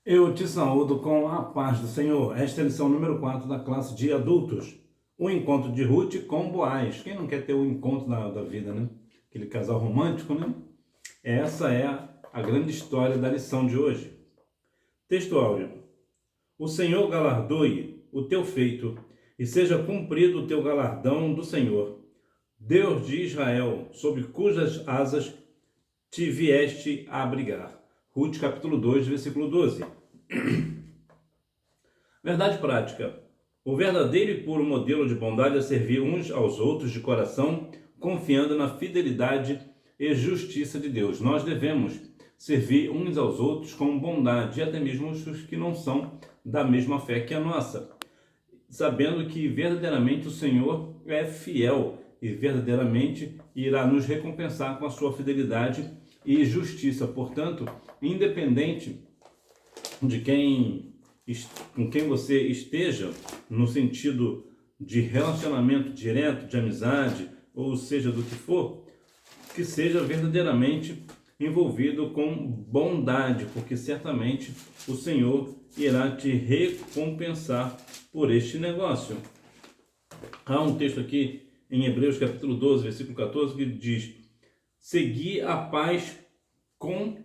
Eu te saúdo com a paz do Senhor. Esta é a lição número 4 da classe de adultos. O encontro de Ruth com Boaz. Quem não quer ter o encontro da vida, né? Aquele casal romântico, né? Essa é a grande história da lição de hoje. Texto áudio. O Senhor galardoe o teu feito e seja cumprido o teu galardão do Senhor, Deus de Israel, sob cujas asas te vieste a abrigar. Ruth capítulo 2, versículo 12. Verdade prática. O verdadeiro e puro modelo de bondade é servir uns aos outros de coração, confiando na fidelidade e justiça de Deus. Nós devemos servir uns aos outros com bondade, e até mesmo os que não são da mesma fé que a nossa, sabendo que verdadeiramente o Senhor é fiel e verdadeiramente irá nos recompensar com a sua fidelidade e justiça. Portanto, independente de com quem você esteja, no sentido de relacionamento direto, de amizade, ou seja, do que for, que seja verdadeiramente envolvido com bondade, porque certamente o Senhor irá te recompensar por este negócio. Há um texto aqui em Hebreus capítulo 12, versículo 14, que diz: segui a paz com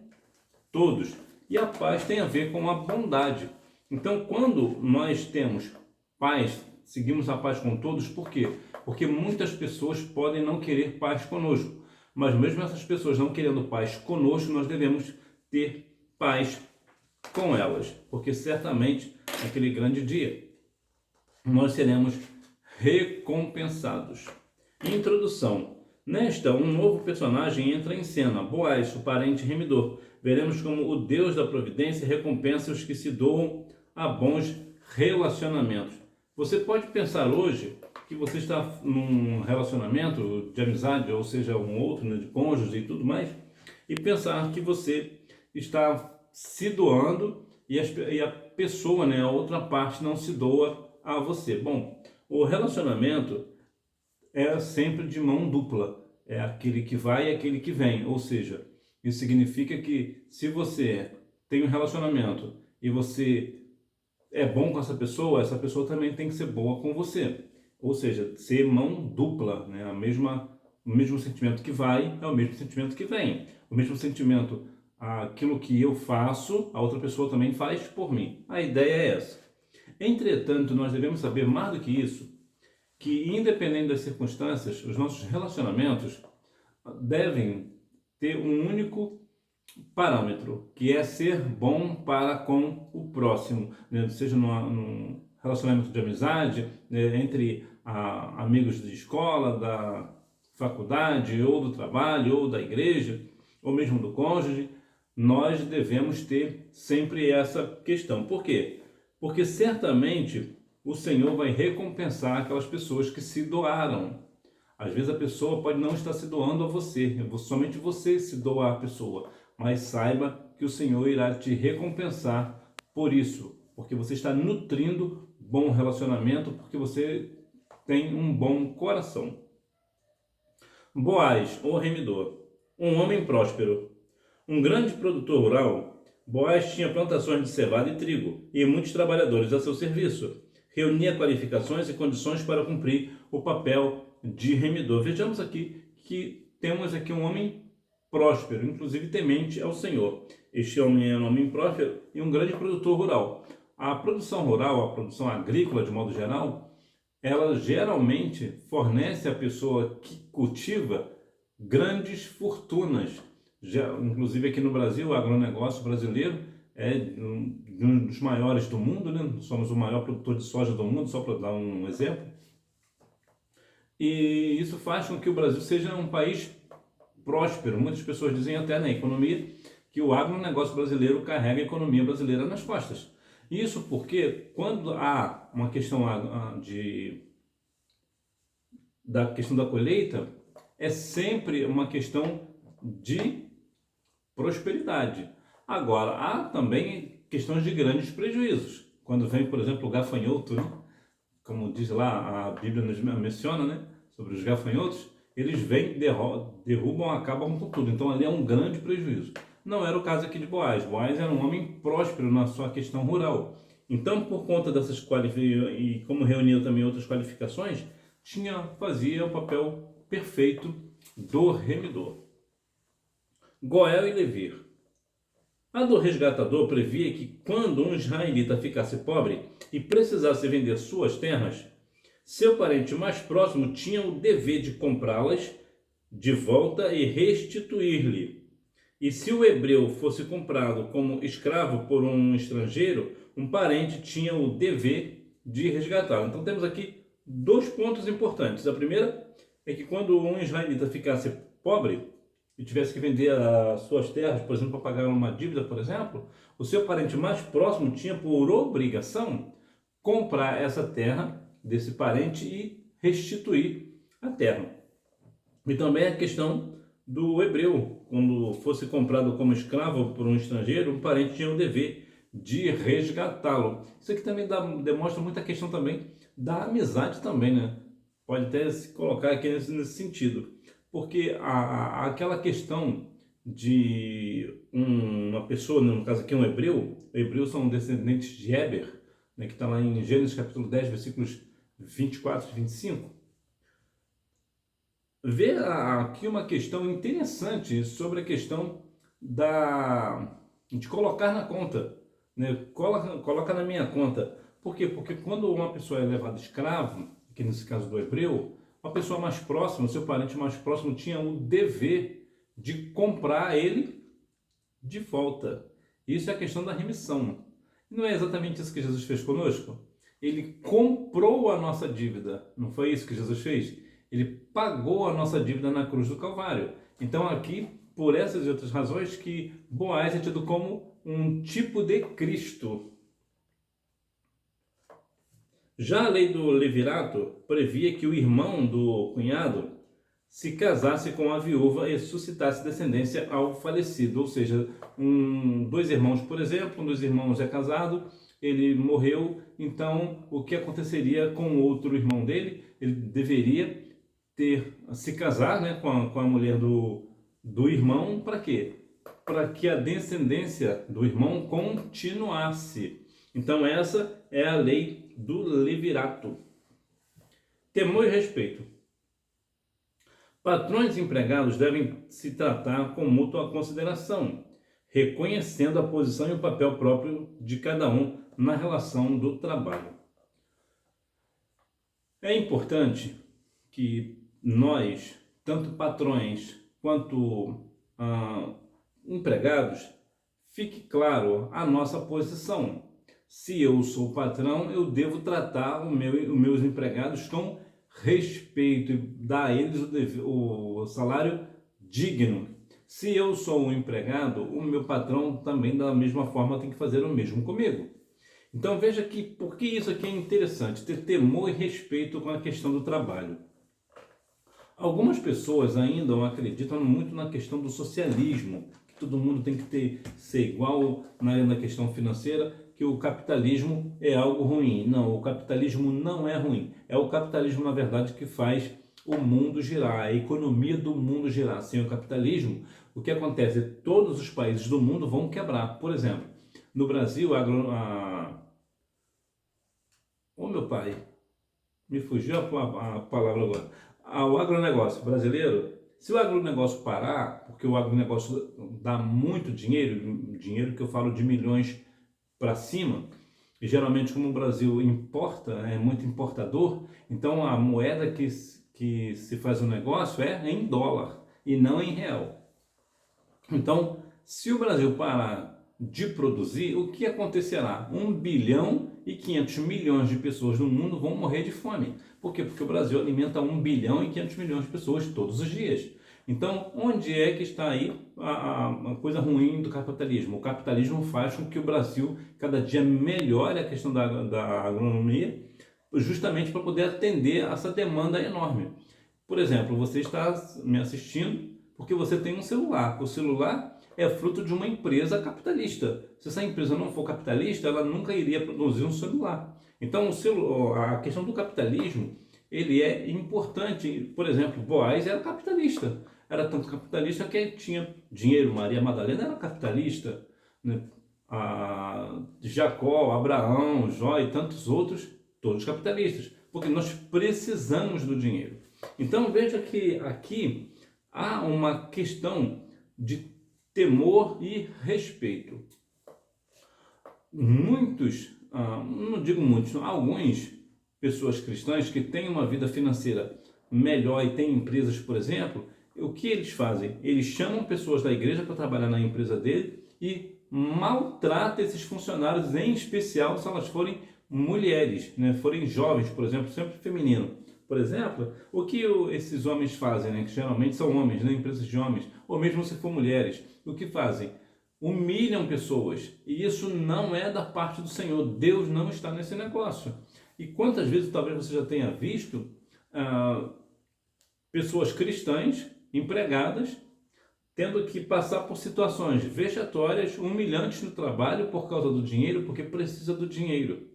todos. E a paz tem a ver com a bondade. Então, quando nós temos paz, seguimos a paz com todos, por quê? Porque muitas pessoas podem não querer paz conosco. Mas mesmo essas pessoas não querendo paz conosco, nós devemos ter paz com elas. Porque certamente, naquele grande dia, nós seremos recompensados. Introdução. Nesta, um novo personagem entra em cena, Boaz, o parente remidor. Veremos como o Deus da providência recompensa os que se doam a bons relacionamentos. Você pode pensar hoje que você está num relacionamento de amizade, ou seja, um outro, né, de cônjuge e tudo mais, e pensar que você está se doando e a pessoa, né, a outra parte, não se doa a você. Bom, o relacionamento é sempre de mão dupla, é aquele que vai e aquele que vem, ou seja, isso significa que se você tem um relacionamento e você é bom com essa pessoa também tem que ser boa com você, ou seja, ser mão dupla, né? O mesmo sentimento que vai é o mesmo sentimento que vem, o mesmo sentimento, aquilo que eu faço, a outra pessoa também faz por mim. A ideia é essa. Entretanto, nós devemos saber mais do que isso, que independente das circunstâncias, os nossos relacionamentos devem ter um único parâmetro, que é ser bom para com o próximo, né? Seja num relacionamento de amizade, né? Entre amigos de escola, da faculdade, ou do trabalho, ou da igreja, ou mesmo do cônjuge, nós devemos ter sempre essa questão. Por quê? Porque certamente o Senhor vai recompensar aquelas pessoas que se doaram. Às vezes a pessoa pode não estar se doando a você, somente você se doa à pessoa, mas saiba que o Senhor irá te recompensar por isso, porque você está nutrindo bom relacionamento, porque você tem um bom coração. Boaz, o remidor, um homem próspero. Um grande produtor rural, Boaz tinha plantações de cevada e trigo e muitos trabalhadores a seu serviço. Reunia qualificações e condições para cumprir o papel de remidor. Vejamos aqui que temos aqui um homem próspero, inclusive temente ao Senhor. Este homem é um homem próspero e um grande produtor rural. A produção rural, a produção agrícola de modo geral, ela geralmente fornece à pessoa que cultiva grandes fortunas. Inclusive aqui no Brasil, o agronegócio brasileiro é um dos maiores do mundo, né? Somos o maior produtor de soja do mundo, só para dar um exemplo. E isso faz com que o Brasil seja um país próspero. Muitas pessoas dizem até na economia que o agronegócio brasileiro carrega a economia brasileira nas costas. Isso porque quando há uma questão da questão da colheita, é sempre uma questão de prosperidade. Agora, há também questões de grandes prejuízos. Quando vem, por exemplo, o gafanhoto, né? Como diz lá, a Bíblia nos menciona, né? Sobre os gafanhotos, eles vêm, derrubam, acabam com tudo. Então ali é um grande prejuízo. Não era o caso aqui de Boaz. Boaz era um homem próspero na sua questão rural. Então, por conta dessas qualificações, e como reuniu também outras qualificações, fazia o papel perfeito do remidor. Goel e Levi. A do resgatador previa que quando um israelita ficasse pobre e precisasse vender suas terras, seu parente mais próximo tinha o dever de comprá-las de volta e restituir-lhe. E se o hebreu fosse comprado como escravo por um estrangeiro, um parente tinha o dever de resgatá-lo. Então temos aqui dois pontos importantes. A primeira é que quando um israelita ficasse pobre e tivesse que vender as suas terras, por exemplo, para pagar uma dívida, por exemplo, o seu parente mais próximo tinha por obrigação comprar essa terra desse parente e restituir a terra. E também a questão do hebreu, quando fosse comprado como escravo por um estrangeiro, um parente tinha o dever de resgatá-lo. Isso aqui também demonstra muita questão também da amizade também, né? Pode até se colocar aqui nesse sentido, porque aquela questão de uma pessoa, no caso aqui um hebreu, hebreus são descendentes de Heber, né, que está lá em Gênesis capítulo 10, versículos 24 e 25, vê aqui uma questão interessante sobre a questão de colocar na conta, né? Coloca na minha conta. Por quê? Porque quando uma pessoa é levada escravo, que nesse caso do hebreu, uma pessoa mais próxima, seu parente mais próximo, tinha o dever de comprar ele de volta. Isso é a questão da remissão. Não é exatamente isso que Jesus fez conosco? Ele comprou a nossa dívida. Não foi isso que Jesus fez? Ele pagou a nossa dívida na cruz do Calvário. Então aqui, por essas e outras razões, que Boaz é tido como um tipo de Cristo. Já a lei do levirato previa que o irmão do cunhado se casasse com a viúva e suscitasse descendência ao falecido. Ou seja, dois irmãos, por exemplo, um dos irmãos é casado, ele morreu, então o que aconteceria com o outro irmão dele? Ele deveria se casar, né, com a mulher do irmão, para quê? Para que a descendência do irmão continuasse. Então essa é a lei do levirato. Temor e respeito. Patrões e empregados devem se tratar com mútua consideração, reconhecendo a posição e o papel próprio de cada um na relação do trabalho. É importante que nós, tanto patrões quanto empregados, fique claro a nossa posição. Se eu sou patrão, eu devo tratar os meus empregados com respeito e dar a eles o salário digno. Se eu sou um empregado, o meu patrão também da mesma forma tem que fazer o mesmo comigo. Então veja que por que isso aqui é interessante, ter temor e respeito com a questão do trabalho. Algumas pessoas ainda acreditam muito na questão do socialismo, que todo mundo tem que ser igual na questão financeira, que o capitalismo é algo ruim. Não, o capitalismo não é ruim. É o capitalismo, na verdade, que faz o mundo girar, a economia do mundo girar. Sem o capitalismo, o que acontece? Todos os países do mundo vão quebrar. Por exemplo, no Brasil, Ô meu pai, me fugiu a palavra agora. O agronegócio brasileiro, se o agronegócio parar, porque o agronegócio dá muito dinheiro, dinheiro que eu falo de milhões para cima, e geralmente como o Brasil importa, é muito importador, então a moeda que se faz o negócio é em dólar e não em real. Então, se o Brasil parar de produzir, o que acontecerá? 1 bilhão e 500 milhões de pessoas no mundo vão morrer de fome. Por quê? Porque o Brasil alimenta 1 bilhão e 500 milhões de pessoas todos os dias. Então, onde é que está aí a coisa ruim do capitalismo? O capitalismo faz com que o Brasil cada dia melhore a questão da agronomia, justamente para poder atender essa demanda enorme. Por exemplo, você está me assistindo porque você tem um celular. O celular é fruto de uma empresa capitalista. Se essa empresa não for capitalista, ela nunca iria produzir um celular. Então, a questão do capitalismo, ele é importante. Por exemplo, Boaz era capitalista. era tanto capitalista que tinha dinheiro. Maria Madalena era capitalista, né? Jacó, Abraão, Jó e tantos outros, todos capitalistas, porque nós precisamos do dinheiro. Então veja que aqui há uma questão de temor e respeito. Muitos, não digo muitos, algumas pessoas cristãs que têm uma vida financeira melhor e têm empresas, por exemplo, o que eles fazem? Eles chamam pessoas da igreja para trabalhar na empresa dele e maltratam esses funcionários, em especial se elas forem mulheres, né? Forem jovens, por exemplo, sempre feminino. Por exemplo, o que esses homens fazem, né? Que geralmente são homens, né? Empresas de homens, ou mesmo se for mulheres, o que fazem? Humilham pessoas, e isso não é da parte do Senhor. Deus não está nesse negócio. E quantas vezes talvez você já tenha visto pessoas cristãs, empregadas, tendo que passar por situações vexatórias, humilhantes no trabalho por causa do dinheiro, porque precisa do dinheiro.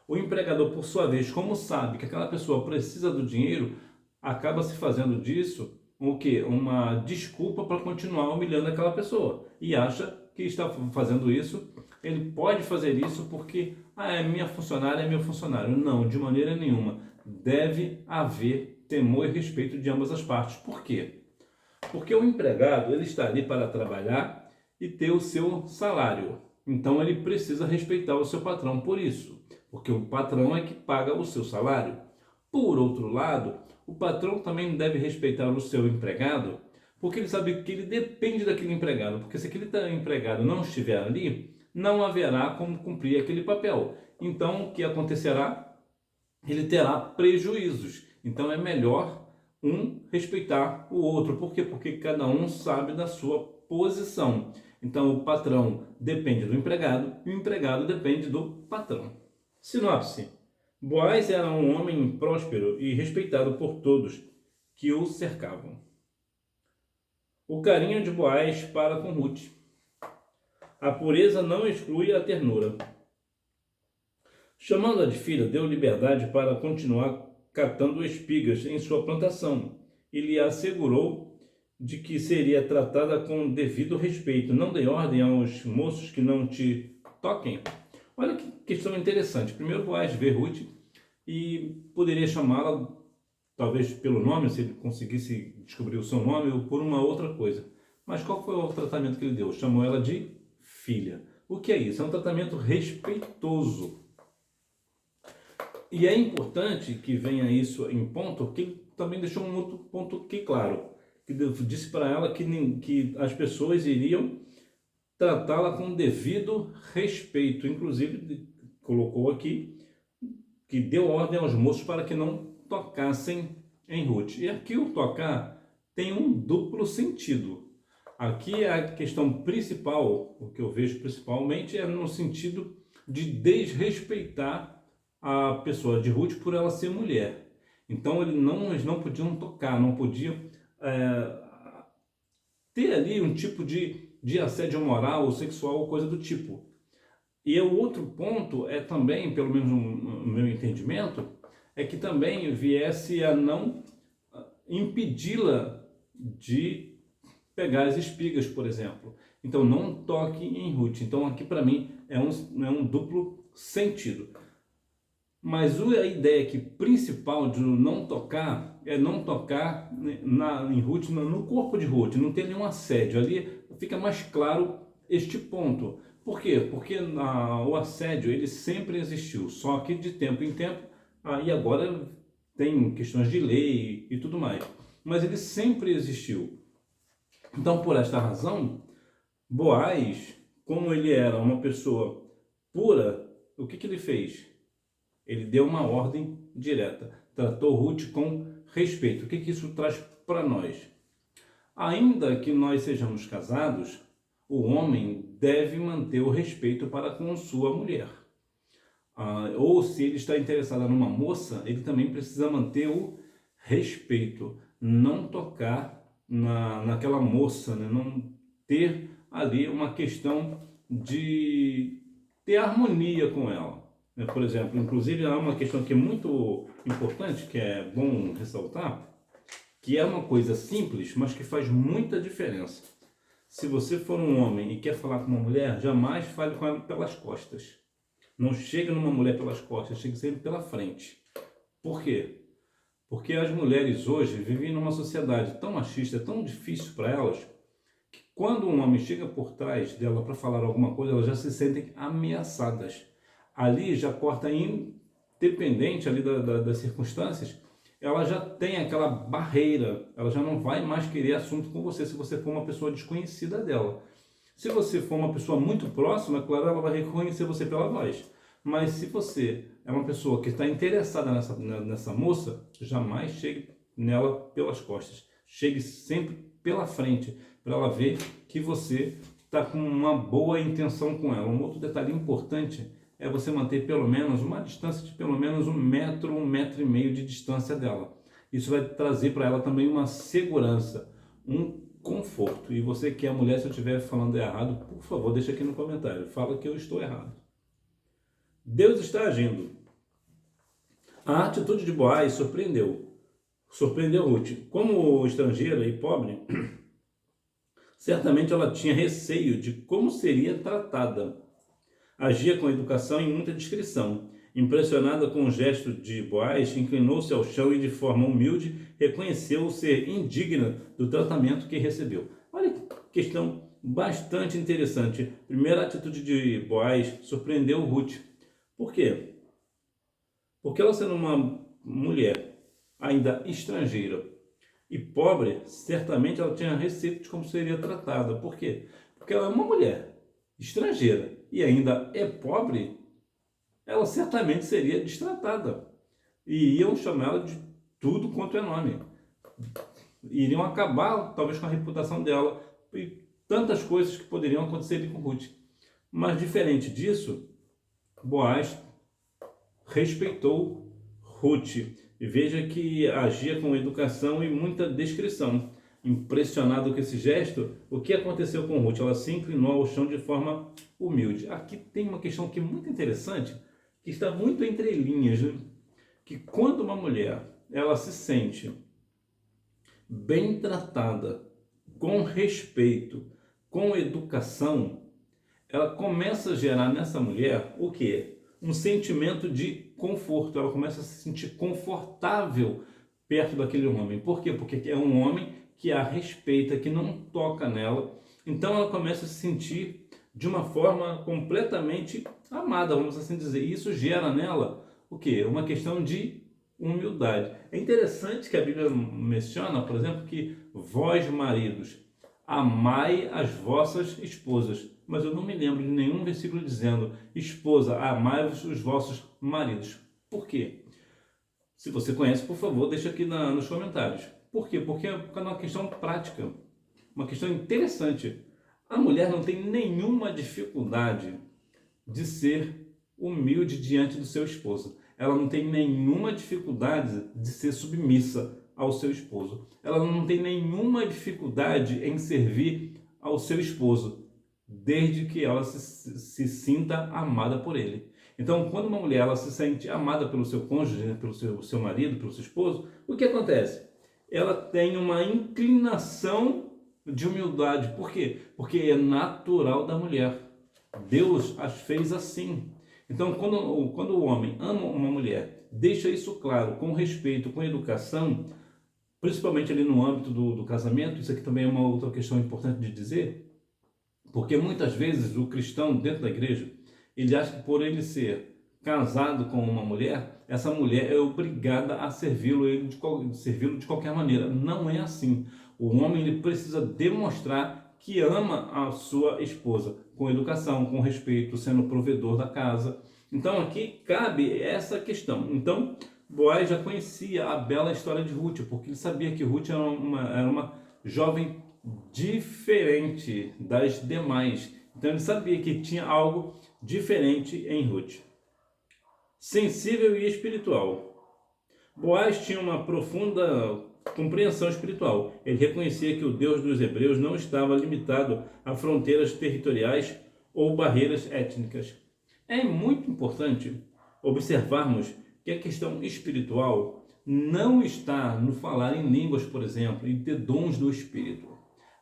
O empregador, por sua vez, como sabe que aquela pessoa precisa do dinheiro, acaba se fazendo disso o quê? Uma desculpa para continuar humilhando aquela pessoa. E acha que está fazendo isso, ele pode fazer isso porque é minha funcionária, é meu funcionário. Não, de maneira nenhuma. Deve haver temor e respeito de ambas as partes. Por quê? Porque o empregado, ele está ali para trabalhar e ter o seu salário. Então ele precisa respeitar o seu patrão por isso, porque o patrão é que paga o seu salário. Por outro lado, o patrão também deve respeitar o seu empregado, porque ele sabe que ele depende daquele empregado, porque se aquele empregado não estiver ali, não haverá como cumprir aquele papel. Então, o que acontecerá? Ele terá prejuízos. Então, é melhor um respeitar o outro. Por quê? Porque cada um sabe da sua posição. Então, o patrão depende do empregado e o empregado depende do patrão. Sinopse. Boaz era um homem próspero e respeitado por todos que o cercavam. O carinho de Boaz para com Ruth. A pureza não exclui a ternura. Chamando-a de filha, deu liberdade para continuar catando espigas em sua plantação e lhe assegurou de que seria tratada com devido respeito. Não dê ordem aos moços que não te toquem. Olha que questão interessante. Primeiro, Boaz vê Ruth e poderia chamá-la, talvez pelo nome, se ele conseguisse descobrir o seu nome, ou por uma outra coisa. Mas qual foi o tratamento que ele deu? Chamou ela de filha. O que é isso? É um tratamento respeitoso. E é importante que venha isso em ponto, que ele também deixou um outro ponto aqui claro, que disse para ela que as pessoas iriam tratá-la com devido respeito. Inclusive, colocou aqui que deu ordem aos moços para que não tocassem em Ruth. E aqui o tocar tem um duplo sentido. Aqui a questão principal, o que eu vejo principalmente, é no sentido de desrespeitar a pessoa de Ruth por ela ser mulher. Então eles não podiam tocar, não podiam ter ali um tipo de assédio moral ou sexual ou coisa do tipo. E o outro ponto é também, pelo menos no meu entendimento, é que também viesse a não impedi-la de pegar as espigas, por exemplo. Então não toque em Ruth. Então aqui para mim é um duplo sentido. Mas a ideia aqui principal de não tocar é não tocar em Ruth, no corpo de Ruth, não ter nenhum assédio. Ali fica mais claro este ponto. Por quê? Porque o assédio ele sempre existiu, só que de tempo em tempo, e agora tem questões de lei e tudo mais. Mas ele sempre existiu. Então, por esta razão, Boaz, como ele era uma pessoa pura, o que ele fez? Ele deu uma ordem direta, tratou Ruth com respeito. O que isso traz para nós? Ainda que nós sejamos casados, o homem deve manter o respeito para com sua mulher. Ou se ele está interessado numa moça, ele também precisa manter o respeito. Não tocar naquela moça, né? Não ter ali uma questão de ter harmonia com ela. Por exemplo, inclusive há uma questão que é muito importante, que é bom ressaltar, que é uma coisa simples, mas que faz muita diferença. Se você for um homem e quer falar com uma mulher, jamais fale com ela pelas costas. Não chegue numa mulher pelas costas, chegue sempre pela frente. Por quê? Porque as mulheres hoje vivem numa sociedade tão machista, tão difícil para elas, que quando um homem chega por trás dela para falar alguma coisa, elas já se sentem ameaçadas. Ali já corta, independente ali das circunstâncias, ela já tem aquela barreira, ela já não vai mais querer assunto com você se você for uma pessoa desconhecida dela. Se você for uma pessoa muito próxima, é claro, ela vai reconhecer você pela voz. Mas se você é uma pessoa que está interessada nessa moça, jamais chegue nela pelas costas. Chegue sempre pela frente, para ela ver que você está com uma boa intenção com ela. Um outro detalhe importante é você manter pelo menos uma distância de pelo menos 1 metro, 1,5 metros de distância dela. Isso vai trazer para ela também uma segurança, um conforto. E você que é mulher, se eu estiver falando errado, por favor, deixa aqui no comentário. Fala que eu estou errado. Deus está agindo. A atitude de Boaz surpreendeu Ruth. Como estrangeira e pobre, certamente ela tinha receio de como seria tratada. Agia com educação e muita discrição. Impressionada com o gesto de Boaz, inclinou-se ao chão e, de forma humilde, reconheceu ser indigna do tratamento que recebeu. Olha que questão bastante interessante. Primeira atitude de Boaz surpreendeu Ruth. Por quê? Porque ela, sendo uma mulher ainda estrangeira e pobre, certamente ela tinha receio de como seria tratada. Por quê? Porque ela é uma mulher estrangeira e ainda é pobre, ela certamente seria destratada. E iam chamar ela de tudo quanto é nome. Iriam acabar, talvez, com a reputação dela e tantas coisas que poderiam acontecer com Ruth. Mas, diferente disso, Boaz respeitou Ruth. E veja que agia com educação e muita discrição. Impressionado com esse gesto, o que aconteceu com Ruth? Ela se inclinou ao chão de forma humilde. Aqui tem uma questão que é muito interessante, que está muito entre linhas, né? Que quando uma mulher ela se sente bem tratada, com respeito, com educação, ela começa a gerar nessa mulher o quê? Um sentimento de conforto. Ela começa a se sentir confortável perto daquele homem. Por quê? Porque é um homem que a respeita, que não toca nela. Então ela começa a se sentir de uma forma completamente amada, vamos assim dizer. E isso gera nela o quê? Uma questão de humildade. É interessante que a Bíblia menciona, por exemplo, que vós, maridos, amai as vossas esposas. Mas eu não me lembro de nenhum versículo dizendo: esposa, amai os vossos maridos. Por quê? Se você conhece, por favor, deixa aqui nos comentários. Por quê? Porque é uma questão prática, uma questão interessante. A mulher não tem nenhuma dificuldade de ser humilde diante do seu esposo. Ela não tem nenhuma dificuldade de ser submissa ao seu esposo. Ela não tem nenhuma dificuldade em servir ao seu esposo, desde que ela se sinta amada por ele. Então, quando uma mulher ela se sente amada pelo seu cônjuge, né, pelo seu marido, pelo seu esposo, o que acontece? Ela tem uma inclinação de humildade. Por quê? Porque é natural da mulher. Deus as fez assim. Então, quando o homem ama uma mulher, deixa isso claro, com respeito, com educação, principalmente ali no âmbito do casamento. Isso aqui também é uma outra questão importante de dizer, porque muitas vezes o cristão dentro da igreja, ele acha que por ele ser casado com uma mulher, essa mulher é obrigada a servi-lo de qualquer maneira. Não é assim. O homem ele precisa demonstrar que ama a sua esposa, com educação, com respeito, sendo provedor da casa. Então aqui cabe essa questão. Então Boaz já conhecia a bela história de Ruth, porque ele sabia que Ruth era uma jovem diferente das demais. Então ele sabia que tinha algo diferente em Ruth. Sensível e espiritual. Boaz tinha uma profunda compreensão espiritual. Ele reconhecia que o Deus dos hebreus não estava limitado a fronteiras territoriais ou barreiras étnicas. É muito importante observarmos que a questão espiritual não está no falar em línguas, por exemplo, e ter dons do Espírito.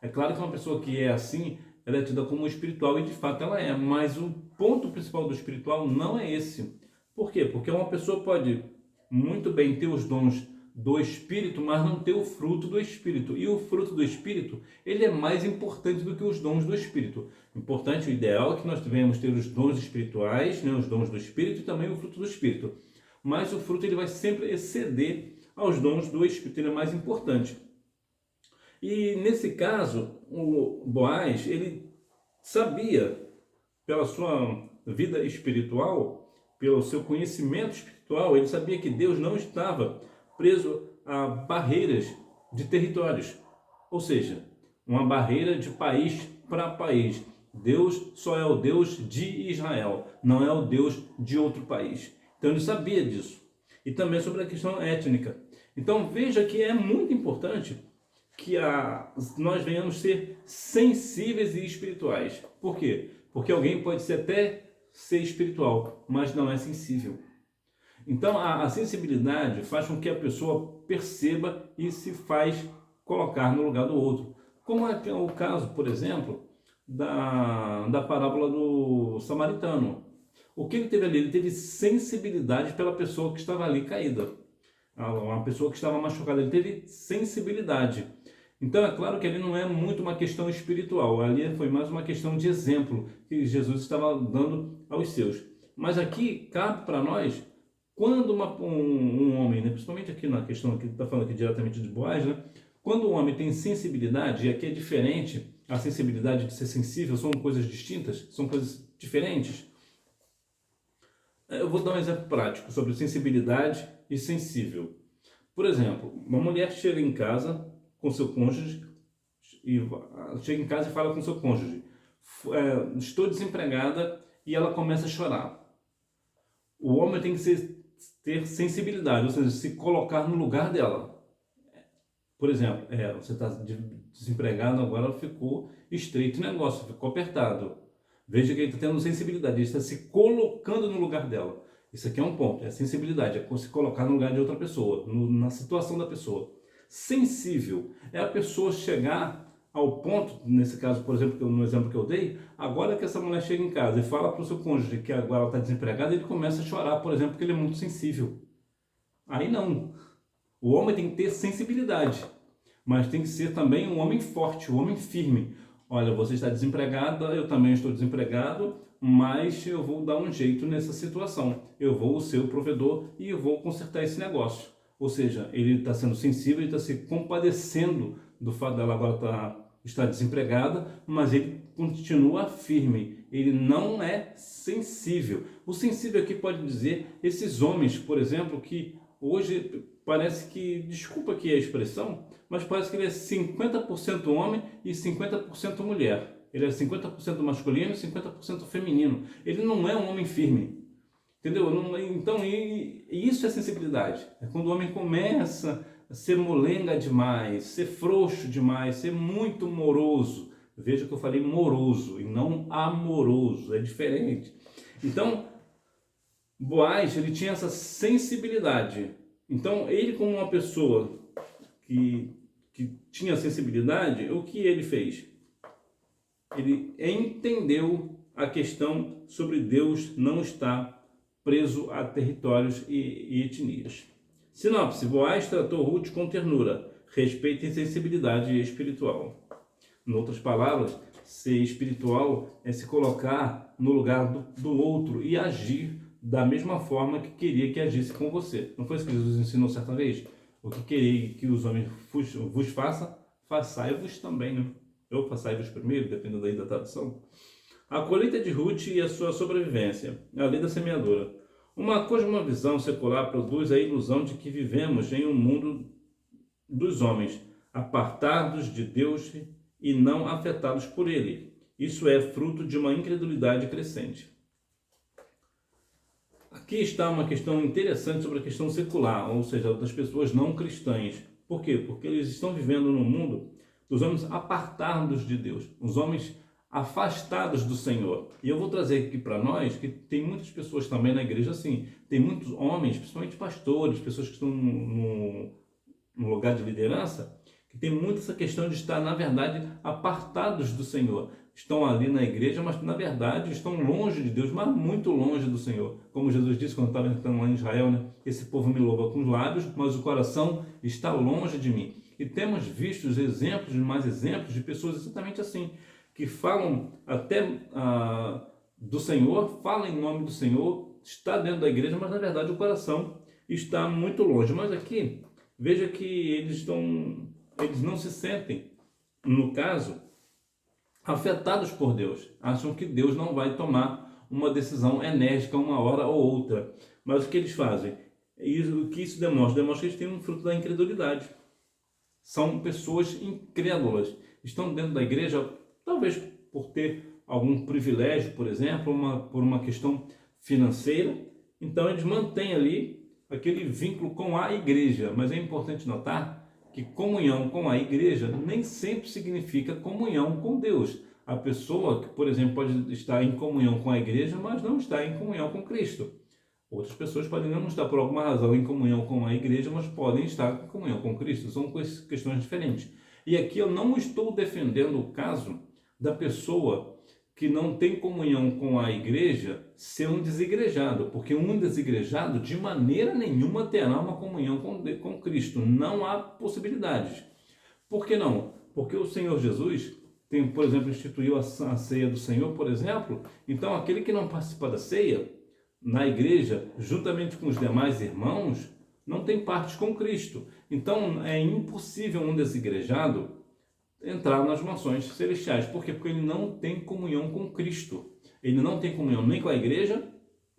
É claro que uma pessoa que é assim, ela é tida como espiritual e de fato ela é, mas o ponto principal do espiritual não é esse. Por quê? Porque uma pessoa pode muito bem ter os dons do Espírito, mas não ter o fruto do Espírito. E o fruto do Espírito, ele é mais importante do que os dons do Espírito. Importante, o ideal é que nós devemos ter os dons espirituais, né, os dons do Espírito e também o fruto do Espírito. Mas o fruto ele vai sempre exceder aos dons do Espírito, ele é mais importante. E nesse caso, o Boaz, ele sabia, pela sua vida espiritual, pelo seu conhecimento espiritual, ele sabia que Deus não estava preso a barreiras de territórios, ou seja, uma barreira de país para país. Deus só é o Deus de Israel, não é o Deus de outro país. Então ele sabia disso. E também sobre a questão étnica. Então veja que é muito importante que nós venhamos ser sensíveis e espirituais. Por quê? Porque alguém pode até ser espiritual, mas não é sensível. Então a sensibilidade faz com que a pessoa perceba e se faz colocar no lugar do outro. Como é o caso, por exemplo, da parábola do samaritano. O que ele teve ali? Ele teve sensibilidade pela pessoa que estava ali caída. Uma pessoa que estava machucada. Ele teve sensibilidade. Então é claro que ali não é muito uma questão espiritual. Ali foi mais uma questão de exemplo que Jesus estava dando aos seus. Mas aqui cabe para nós, quando um homem, né, principalmente aqui na questão que está falando aqui diretamente de Boaz, né, quando um homem tem sensibilidade, e aqui é diferente, a sensibilidade de ser sensível são coisas distintas, são coisas diferentes. Eu vou dar um exemplo prático sobre sensibilidade e sensível. Por exemplo, uma mulher chega em casa com seu cônjuge, chega em casa e fala com seu cônjuge: estou desempregada, e ela começa a chorar. O homem tem que ter sensibilidade, ou seja, se colocar no lugar dela. Por exemplo, você está desempregado, agora ficou estreito o negócio, ficou apertado. Veja que ele está tendo sensibilidade, ele está se colocando no lugar dela. Isso aqui é um ponto, é sensibilidade, é se colocar no lugar de outra pessoa, na situação da pessoa. Sensível é a pessoa chegar ao ponto, nesse caso, por exemplo, no exemplo que eu dei, agora que essa mulher chega em casa e fala para o seu cônjuge que agora ela está desempregada, ele começa a chorar, por exemplo, porque ele é muito sensível. Aí não. O homem tem que ter sensibilidade, mas tem que ser também um homem forte, um homem firme. Olha, você está desempregada, eu também estou desempregado, mas eu vou dar um jeito nessa situação. Eu vou ser o provedor e eu vou consertar esse negócio. Ou seja, ele está sendo sensível, ele está se compadecendo do fato dela agora estar desempregada, mas ele continua firme, ele não é sensível. O sensível aqui pode dizer esses homens, por exemplo, que hoje parece que, desculpa aqui a expressão, mas parece que ele é 50% homem e 50% mulher. Ele é 50% masculino e 50% feminino. Ele não é um homem firme. Entendeu? Então, isso é sensibilidade. É quando o homem começa a ser molenga demais, ser frouxo demais, ser muito moroso. Veja que eu falei moroso e não amoroso, é diferente. Então, Boaz, ele tinha essa sensibilidade. Então, ele como uma pessoa que tinha sensibilidade, o que ele fez? Ele entendeu a questão sobre Deus não estar preso a territórios e etnias. Sinopse: Boaz tratou Ruth com ternura, respeito e sensibilidade espiritual. Em outras palavras, ser espiritual é se colocar no lugar do outro e agir da mesma forma que queria que agisse com você. Não foi isso que Jesus ensinou certa vez? O que queria que os homens vos façam, façai-vos também, né? Eu façai-vos primeiro, dependendo aí da tradução. A colheita de Ruth e a sua sobrevivência, a lei da semeadura. Uma cosmovisão secular produz a ilusão de que vivemos em um mundo dos homens, apartados de Deus e não afetados por ele. Isso é fruto de uma incredulidade crescente. Aqui está uma questão interessante sobre a questão secular, ou seja, das pessoas não cristãs. Por quê? Porque eles estão vivendo num mundo dos homens apartados de Deus. Os homens afastados do Senhor. E eu vou trazer aqui para nós que tem muitas pessoas também na igreja assim, tem muitos homens, principalmente pastores, pessoas que estão no lugar de liderança, que tem muito essa questão de estar, na verdade, apartados do Senhor. Estão ali na igreja, mas na verdade estão longe de Deus, mas muito longe do Senhor. Como Jesus disse quando estava entrando lá em Israel, né? Esse povo me louva com os lábios, mas o coração está longe de mim. E temos visto os exemplos, mais exemplos de pessoas exatamente assim, que falam até do Senhor, falam em nome do Senhor, está dentro da igreja, mas na verdade o coração está muito longe. Mas aqui, veja que eles não se sentem, no caso, afetados por Deus. Acham que Deus não vai tomar uma decisão enérgica uma hora ou outra. Mas o que eles fazem? O que isso demonstra? Demonstra que eles têm um fruto da incredulidade. São pessoas incrédulas. Estão dentro da igreja, talvez por ter algum privilégio, por exemplo, por uma questão financeira. Então eles mantêm ali aquele vínculo com a igreja. Mas é importante notar que comunhão com a igreja nem sempre significa comunhão com Deus. A pessoa que, por exemplo, pode estar em comunhão com a igreja, mas não está em comunhão com Cristo. Outras pessoas podem não estar por alguma razão em comunhão com a igreja, mas podem estar em comunhão com Cristo. São questões diferentes. E aqui eu não estou defendendo o caso da pessoa que não tem comunhão com a igreja ser um desigrejado, porque um desigrejado de maneira nenhuma terá uma comunhão com Cristo. Não há possibilidades. Por que não? Porque o Senhor Jesus tem, por exemplo, instituiu a ceia do Senhor, por exemplo. Então, aquele que não participa da ceia na igreja, juntamente com os demais irmãos, não tem parte com Cristo. Então, é impossível um desigrejado entrar nas mansões celestiais. Por quê? Porque ele não tem comunhão com Cristo. Ele não tem comunhão nem com a igreja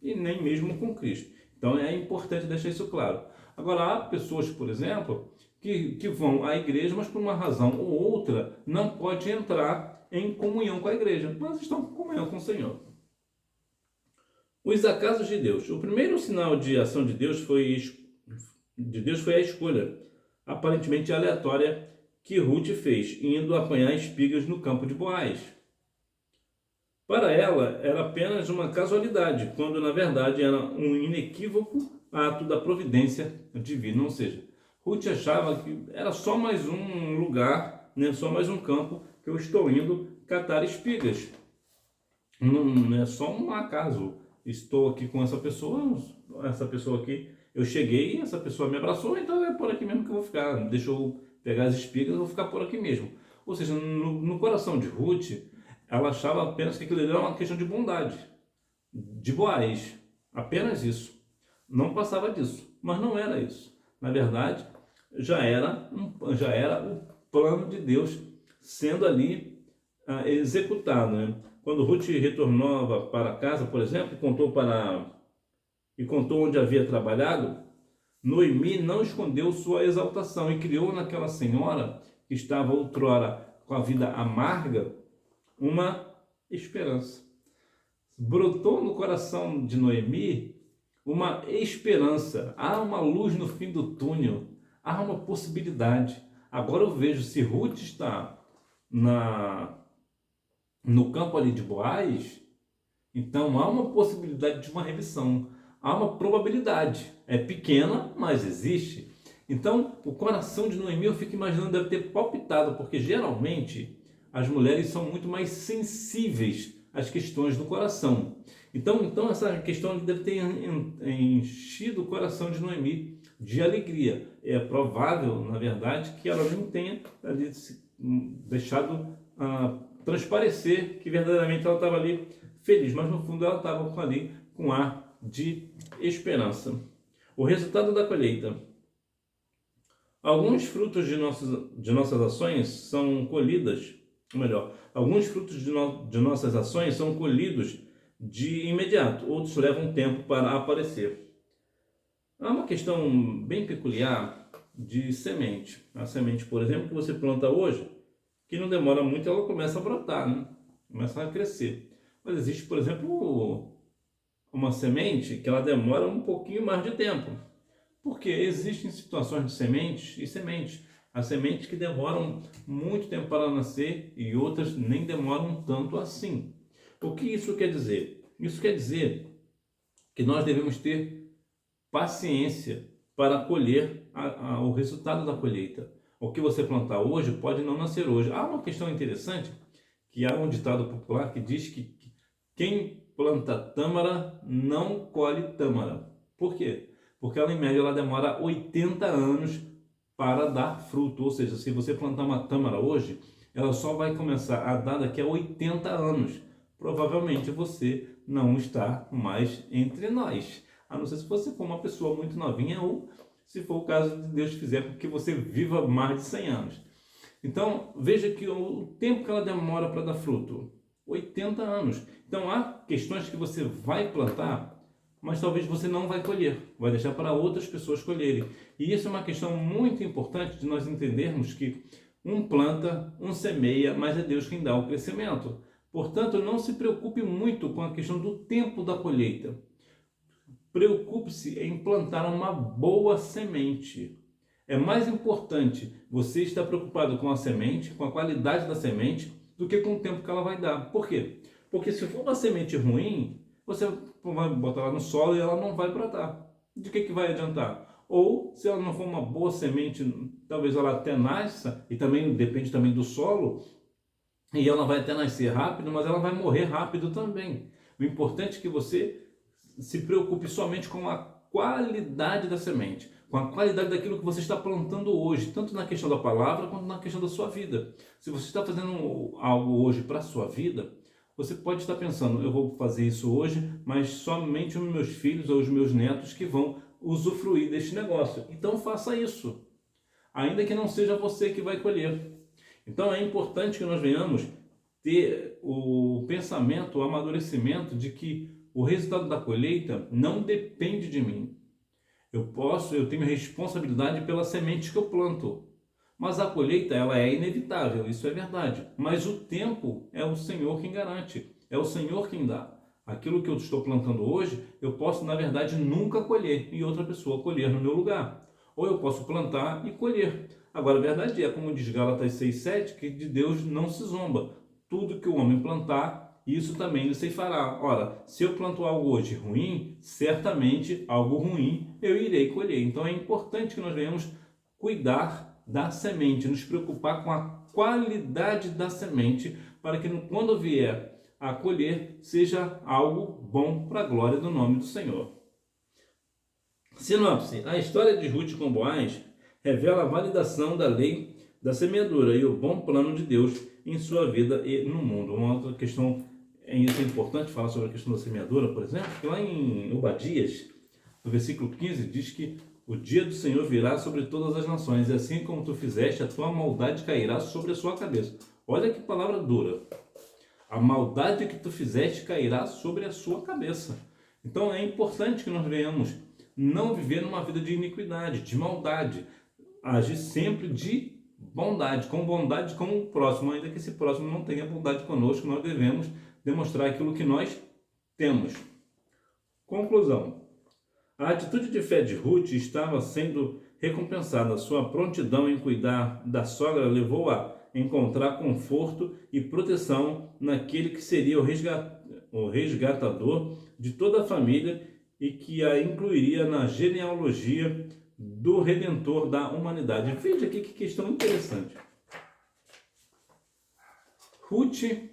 e nem mesmo com Cristo. Então é importante deixar isso claro. Agora, há pessoas, por exemplo, que vão à igreja, mas por uma razão ou outra não pode entrar em comunhão com a igreja, mas estão com comunhão com o Senhor. Os acasos de Deus. O primeiro sinal de ação de Deus foi a escolha, aparentemente aleatória, que Ruth fez, indo apanhar espigas no campo de Boaz. Para ela, era apenas uma casualidade, quando na verdade era um inequívoco ato da providência divina. Ou seja, Ruth achava que era só mais um lugar, né, só mais um campo que eu estou indo catar espigas. Não é só um acaso. Estou aqui com essa pessoa aqui, eu cheguei, essa pessoa me abraçou, então é por aqui mesmo que eu vou ficar. Deixa eu pegar as espigas, eu vou ficar por aqui mesmo. Ou seja, no coração de Ruth, ela achava apenas que aquilo era uma questão de bondade, de Boaz, apenas isso. Não passava disso, mas não era isso. Na verdade, já era o plano de Deus sendo ali executado, né? Quando Ruth retornava para casa, por exemplo, contou onde havia trabalhado, Noemi não escondeu sua exaltação e criou naquela senhora, que estava outrora com a vida amarga, uma esperança. Brotou no coração de Noemi uma esperança. Há uma luz no fim do túnel. Há uma possibilidade. Agora eu vejo, se Ruth está no campo ali de Boaz, então há uma possibilidade de uma remissão. Há uma probabilidade. É pequena, mas existe. Então, o coração de Noemi, eu fico imaginando, deve ter palpitado, porque geralmente as mulheres são muito mais sensíveis às questões do coração. Então essa questão deve ter enchido o coração de Noemi de alegria. É provável, na verdade, que ela não tenha ali deixado transparecer que verdadeiramente ela estava ali feliz, mas no fundo ela estava ali com ar de esperança. O resultado da colheita. Alguns frutos de nossas ações são colhidas, ou melhor, alguns frutos de nossas ações são colhidos de imediato, outros levam tempo para aparecer. Há uma questão bem peculiar de semente. A semente, por exemplo, que você planta hoje, que não demora muito, ela começa a brotar, né? Começa a crescer. Mas existe, por exemplo, uma semente que ela demora um pouquinho mais de tempo. Porque existem situações de sementes e sementes. Há sementes que demoram muito tempo para nascer e outras nem demoram tanto assim. O que isso quer dizer? Isso quer dizer que nós devemos ter paciência para colher o resultado da colheita. O que você plantar hoje pode não nascer hoje. Há uma questão interessante, que há um ditado popular que diz que quem planta tâmara não colhe tâmara. Por quê? Porque ela, em média, ela demora 80 anos para dar fruto. Ou seja, se você plantar uma tâmara hoje, ela só vai começar a dar daqui a 80 anos. Provavelmente você não está mais entre nós. A não ser se você for uma pessoa muito novinha ou se for o caso de Deus fizer com que você viva mais de 100 anos. Então, veja que o tempo que ela demora para dar fruto, 80 anos. Então, há questões que você vai plantar, mas talvez você não vai colher, vai deixar para outras pessoas colherem. E isso é uma questão muito importante de nós entendermos que um planta, um semeia, mas é Deus quem dá o crescimento. Portanto, não se preocupe muito com a questão do tempo da colheita. Preocupe-se em plantar uma boa semente. É mais importante você estar preocupado com a semente, com a qualidade da semente, do que com o tempo que ela vai dar. Por quê? Porque se for uma semente ruim, você vai botar ela no solo e ela não vai brotar. De que vai adiantar? Ou, se ela não for uma boa semente, talvez ela até nasça, e também depende também do solo, e ela vai até nascer rápido, mas ela vai morrer rápido também. O importante é que você se preocupe somente com a qualidade da semente, com a qualidade daquilo que você está plantando hoje, tanto na questão da palavra quanto na questão da sua vida. Se você está fazendo algo hoje para a sua vida, você pode estar pensando, eu vou fazer isso hoje, mas somente os meus filhos ou os meus netos que vão usufruir deste negócio. Então faça isso, ainda que não seja você que vai colher. Então é importante que nós venhamos ter o pensamento, o amadurecimento de que o resultado da colheita não depende de mim. Eu tenho responsabilidade pelas sementes que eu planto. Mas a colheita, ela é inevitável, isso é verdade. Mas o tempo é o Senhor quem garante, é o Senhor quem dá. Aquilo que eu estou plantando hoje, eu posso, na verdade, nunca colher e outra pessoa colher no meu lugar. Ou eu posso plantar e colher. Agora, a verdade é, como diz Gálatas 6,7, que de Deus não se zomba. Tudo que o homem plantar, isso também ele se fará. Ora, se eu planto algo hoje ruim, certamente algo ruim eu irei colher. Então é importante que nós venhamos cuidar da semente, nos preocupar com a qualidade da semente, para que quando vier a colher, seja algo bom para a glória do nome do Senhor. Sinopse: a história de Ruth com Boaz revela a validação da lei da semeadura e o bom plano de Deus em sua vida e no mundo. Uma outra questão isso é importante falar sobre a questão da semeadura, por exemplo, que lá em Obadias, no versículo 15, diz que o dia do Senhor virá sobre todas as nações, e assim como tu fizeste, a tua maldade cairá sobre a sua cabeça. Olha que palavra dura. A maldade que tu fizeste cairá sobre a sua cabeça. Então é importante que nós venhamos não viver numa vida de iniquidade, de maldade. Agir sempre de bondade com o próximo, ainda que esse próximo não tenha bondade conosco, nós devemos demonstrar aquilo que nós temos. Conclusão. A atitude de fé de Ruth estava sendo recompensada. Sua prontidão em cuidar da sogra levou a encontrar conforto e proteção naquele que seria o resgatador de toda a família e que a incluiria na genealogia do Redentor da humanidade. Veja aqui que questão interessante. Ruth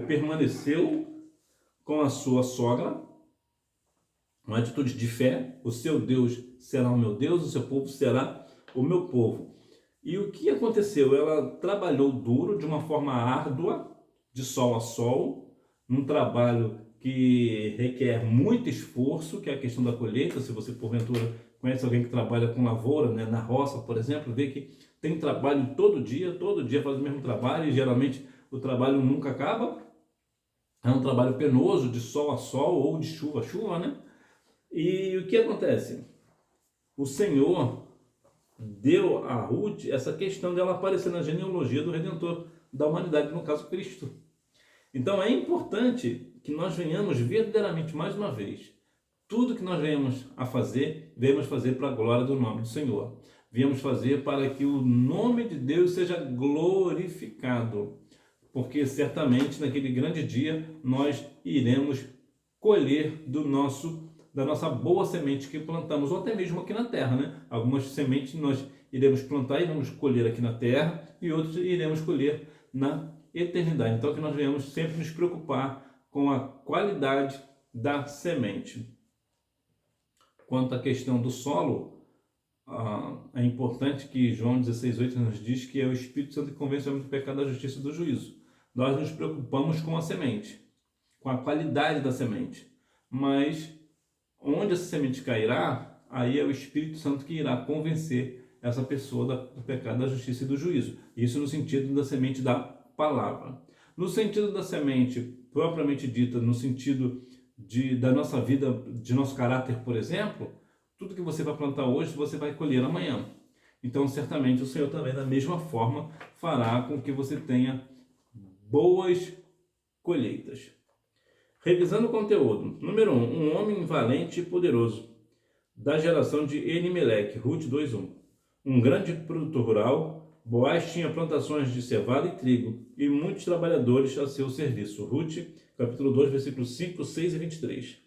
permaneceu com a sua sogra, uma atitude de fé. O seu Deus será o meu Deus, o seu povo será o meu povo. E o que aconteceu? Ela trabalhou duro, de uma forma árdua, de sol a sol, num trabalho que requer muito esforço, que é a questão da colheita. Se você, porventura, conhece alguém que trabalha com lavoura, né, na roça, por exemplo, vê que tem trabalho todo dia faz o mesmo trabalho, e geralmente o trabalho nunca acaba. É um trabalho penoso, de sol a sol, ou de chuva a chuva, né? E o que acontece? O Senhor deu a Ruth essa questão dela aparecer na genealogia do Redentor da humanidade, no caso Cristo. Então é importante que nós venhamos verdadeiramente, mais uma vez, tudo que nós venhamos fazer para a glória do nome do Senhor. viemos fazer para que o nome de Deus seja glorificado, porque certamente naquele grande dia nós iremos colher da nossa boa semente que plantamos, ou até mesmo aqui na terra, né? Algumas sementes nós iremos plantar e iremos colher aqui na terra, e outras iremos colher na eternidade. Então que nós devemos sempre nos preocupar com a qualidade da semente. Quanto à questão do solo, é importante que João 16,8 nos diz que é o Espírito Santo que convence o homem do pecado, da justiça e do juízo. Nós nos preocupamos com a semente, com a qualidade da semente, mas onde essa semente cairá, aí é o Espírito Santo que irá convencer essa pessoa do pecado, da justiça e do juízo. Isso no sentido da semente da palavra. No sentido da semente propriamente dita, no sentido da nossa vida, de nosso caráter, por exemplo, tudo que você vai plantar hoje, você vai colher amanhã. Então, certamente, o Senhor também, da mesma forma, fará com que você tenha boas colheitas. Revisando o conteúdo. Número 1. Um homem valente e poderoso, da geração de Elimeleque, Ruth 2:1. Um grande produtor rural, Boaz tinha plantações de cevada e trigo e muitos trabalhadores a seu serviço. Ruth, capítulo 2, versículos 5, 6 e 23.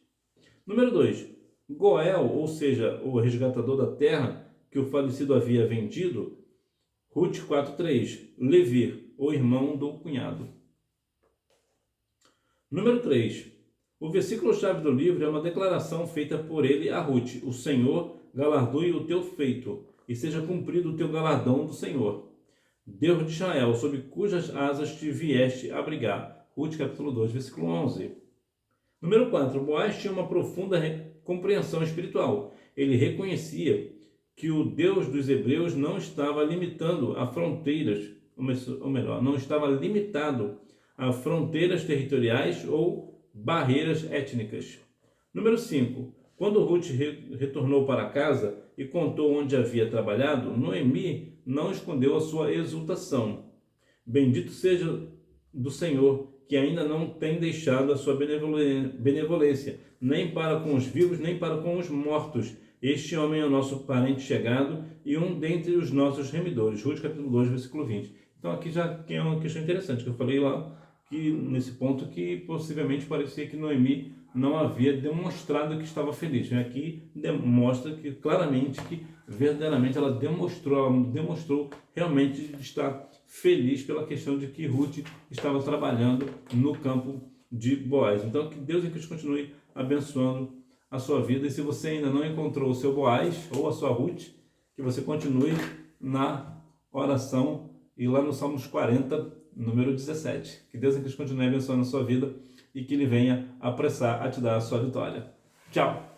Número 2. Goel, ou seja, o resgatador da terra que o falecido havia vendido. Ruth 4:3. Levi, o irmão do cunhado. Número 3. O versículo-chave do livro é uma declaração feita por ele a Ruth. O Senhor galardoe o teu feito, e seja cumprido o teu galardão do Senhor, Deus de Israel, sob cujas asas te vieste abrigar. Ruth, capítulo 2, versículo 11. Número 4. Boaz tinha uma profunda compreensão espiritual. Ele reconhecia que o Deus dos hebreus não estava limitando a fronteiras, ou melhor, não estava limitado a fronteiras territoriais ou barreiras étnicas. Número 5. Quando Ruth retornou para casa e contou onde havia trabalhado, Noemi não escondeu a sua exultação. Bendito seja do Senhor, que ainda não tem deixado a sua benevolência, nem para com os vivos, nem para com os mortos. Este homem é o nosso parente chegado e um dentre os nossos remidores. Ruth, capítulo 2, versículo 20. Então aqui já tem uma questão interessante, que eu falei lá, que nesse ponto que possivelmente parecia que Noemi não havia demonstrado que estava feliz. Aqui demonstra que claramente, que verdadeiramente ela demonstrou realmente estar feliz pela questão de que Ruth estava trabalhando no campo de Boaz. Então que Deus em Cristo continue abençoando a sua vida, e se você ainda não encontrou o seu Boaz ou a sua Ruth, que você continue na oração e lá no Salmos 40, número 17. Que Deus em Cristo continue abençoando a sua vida e que Ele venha apressar a te dar a sua vitória. Tchau!